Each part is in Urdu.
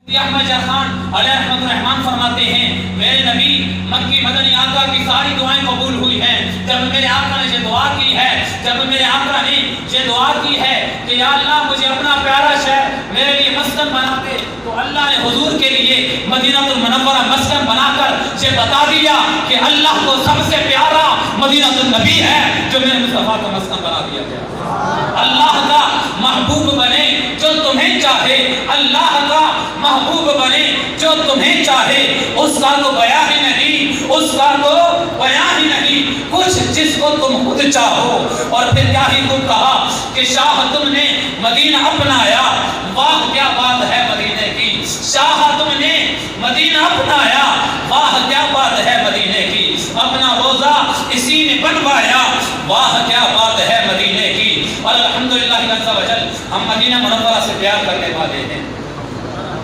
احمد خان علیہ رحمت الرحمان فرماتے ہیں میرے نبی مکی مدنی آقا کی ساری دعائیں قبول ہوئی ہیں جب میرے آقا نے یہ دعا کی ہے کہ یا اللہ مجھے اپنا پیارا شہر میرے لیے مسکن بنا دے، تو اللہ نے حضور کے لیے مدینہ المنورہ مسکن بنا کر یہ بتا دیا کہ اللہ کو سب سے پیارا مدینہ النبی ہے جو میرے مصطفیٰ کا مسکن بنا دیا گیا۔ اللہ کا محبوب بنے جو تمہیں چاہے، اللہ کا محبوب بنے جو تمہیں چاہے، اس کا تو بیاں ہی نہیں، کچھ جس کو تم خود چاہو۔ اور پھر کیا ہی خوب کہا کہ شاہ تم نے مدینہ اپنایا، واہ کیا بات ہے مدینے کی، شاہ تم نے مدینہ اپنایا، واہ کیا بات ہے مدینے کی، اپنا روزہ اسی نے بنوایا، واہ کیا بات ہے مدینے کی۔ اور الحمدللہ عز و جل ہم مدینہ منورہ سے پیار کرنے والے ہیں،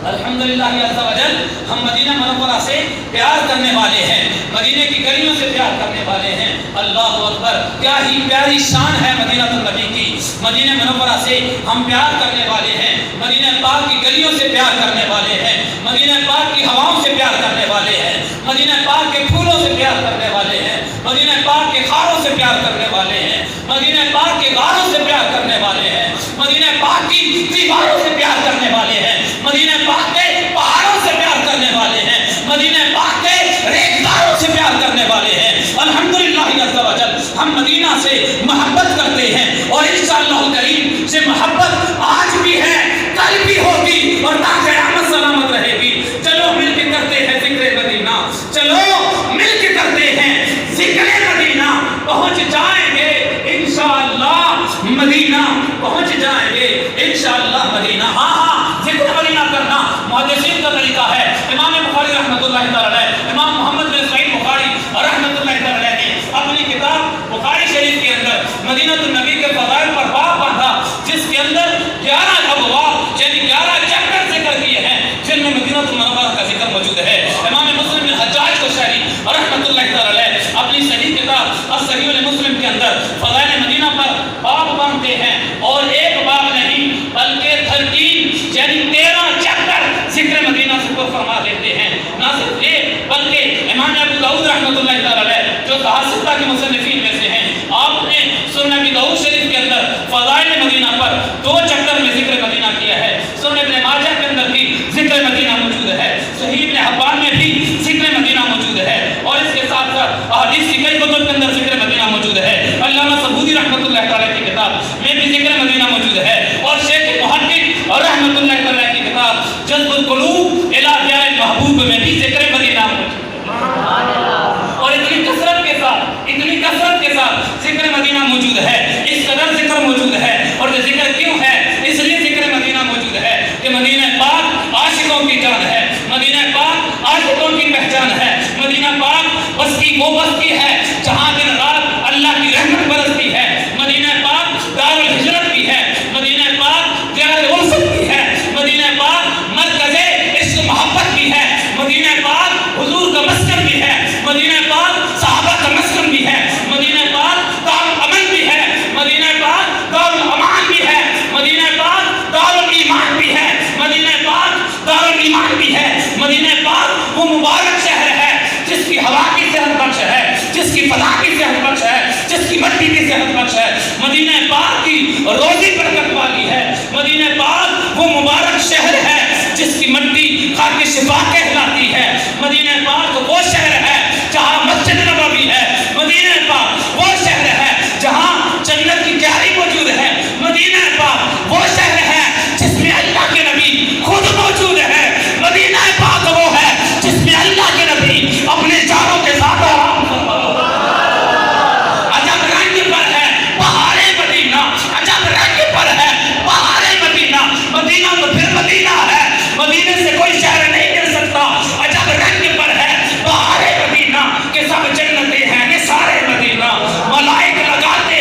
الحمدللہ عز و جل ہم مدینہ منورہ سے پیار کرنے والے ہیں، مدینہ کی گلیوں سے پیار کرنے والے ہیں۔ اللہ اکبر، کیا ہی پیاری شان ہے مدینہ النبی کی، مدینہ منورہ سے ہم پیار کرنے والے ہیں، مدینہ پاک کی گلیوں سے پیار کرنے والے ہیں، مدینہ پاک کی ہواؤں سے پیار کرنے والے ہیں، مدینہ پاک کے پھولوں سے پیار کرنے والے ہیں، مدینہ پاک کے خاروں سے پیار کرنے والے ہیں، مدینہ پاک کے غاروں سے پیار کرنے والے ہیں، مدینہ پاک کی دیواروں سے پیار کرنے والے ہیں، مدینہ پاک کے پہاڑوں سے پیار کرنے والے ہیں، مدینہ پاک کے ریگزاروں سے پیار کرنے والے ہیں۔ الحمدللہ عز و جل ہم مدینہ سے محبت کرتے ہیں، اور انشاءاللہ الکریم سے محبت آج بھی ہے، کل بھی ہوگی، اور تا قیامت سلامت رہے گی۔ چلو مل کے کرتے ہیں ذکر مدینہ، چلو مل کے کرتے ہیں ذکر مدینہ، پہنچ جائیں گے انشاءاللہ مدینہ، پہنچ جائیں گے انشاءاللہ مدینہ۔ ہاں ذکر مدینہ کرنا محدثین کا طریقہ ہے۔ امام بخاری رحمۃ اللہ تعالی، امام محمد بن اسماعیل بخاری رحمۃ اللہ تعالی نے اپنی کتاب بخاری شریف کے اندر مدینہ النبی کے فضائل پر باب باندھا، جس کے اندر 11 ابواب یعنی 11 چیپٹر ذکر کیے ہیں، جن میں مدینہ المنورہ کا ذکر موجود ہے۔ امام مسلم بن حجاج کوشری رحمۃ اللہ تعالی اپنی صحیح کتاب الصحیح المسلم کے اندر فضائل مدینہ پر باب باندھتے ہیں، اور ایک باب نہیں بلکہ 13 یعنی 13 چیپٹر ذکر مدینہ سے فرما دیتے ہیں۔ نہ صرف یہ بلکہ امام ابو داؤد رحمۃ اللہ تعالی جو صحابہ کے مصنفین میں سے ہیں، آپ نے سنن ابی داؤد شریف کے اندر فضائل مدینہ پر 2 چیپٹر میں ذکر مدینہ کیا ہے۔ سنن ابن ماجہ کے اندر بھی ذکر مدینہ موجود ہے، صحیح ابن حبان میں بھی ذکر مدینہ موجود ہے، اور اس کے ساتھ ساتھ احادیث کی کئی کتب کے اندر ذکر مدینہ موجود ہے۔ علامہ سبودی رحمۃ اللہ تعالی کی کتاب میں بھی ذکر مدینہ موجود ہے، اور شیخ محقق اور رحمۃ اللہ تعالی کی کتاب جذب القلوب الی دیار المحبوب میں بھی ذکر مدینہ موجود ہے، اور اتنی کثرت کے ساتھ ذکر مدینہ موجود ہے، اس قدر ذکر موجود ہے۔ اور یہ ذکر کیوں ہے؟ اس لیے ذکر مدینہ موجود ہے کہ مدینہ پاک عاشقوں کی جان ہے، مدینہ پاک عاشقوں کی پہچان ہے، مدینہ پاک بستی وہ بستی ہے جہاں دن رات اللہ کی رحمت برستی ہے، مدینہ پاک دار الہجرت بھی ہے، مدینہ پاک دیار الفت بھی ہے، مدینہ پاک مرکز عشق محبت بھی ہے، مدینہ پاک حضور کا مسکن بھی ہے، مدینہ پاک صحابہ کا مسکن بھی ہے، مدینہ پاک دار الامن بھی ہے، مدینہ پاک دار الامان بھی ہے، مدینہ پاک دار الایمان بھی ہے، مدینہ پاک دار الایمان بھی ہے، مدینہ پاک وہ مبارک شہر ہے جس کی ہوا کی صحت بخش ہے، جس کی فضا کی صحت بخش ہے، جس کی مٹی کی صحت بخش ہے، مدینہ پاک کی روزی برکت والی ہے، مدینہ پاک وہ مبارک شہر ہے جس کی مٹی خاک شفا کہلاتی ہے، مدینہ پاک وہ شہر ہے جہاں مسجد نبوی ہے، مدینہ پاک وہ شہر ہے جہاں جنت کی کیاری موجود ہے، مدینہ پاک وہ شہر ہے جس میں اللہ کے نبی خود موجود ہے، مدینہ پاک وہ ہے جس میں اللہ کے نبی اپنے جانوں کے ساتھ آرام فرما رہا ہے۔ عجب رنگ پر ہے بہار مدینہ، عجب رنگ پر ہے بہار مدینہ، مدینہ تو پھر مدینہ ہے، مدینے سے کوئی شہر نہیں مل سکتا۔ عجب رنگ پر ہے بہار مدینہ کہ سب جنتیں ہیں نثارے مدینہ، ملائک لگاتے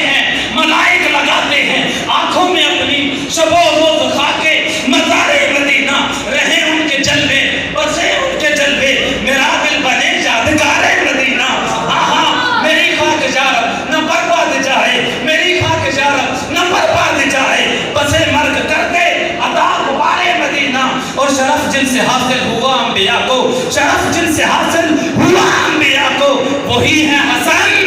ہیں آنکھوں میں اپنی شب و روز خاکے مزارے مدینہ، رہیں ان کے جلوے بسیں ان کے جلوے، میرا دل بنے یادگار مدینہ۔ آہاں میری خاک جارت نہ برباد جائے، میری خاک جارت نہ برباد جائے، بسے مرگ کر دے عطا غبار مدینہ، اور شرف جن سے حاصل ہوا انبیاء کو، شرف جن سے حاصل ہوا انبیاء کو، وہی ہے حسن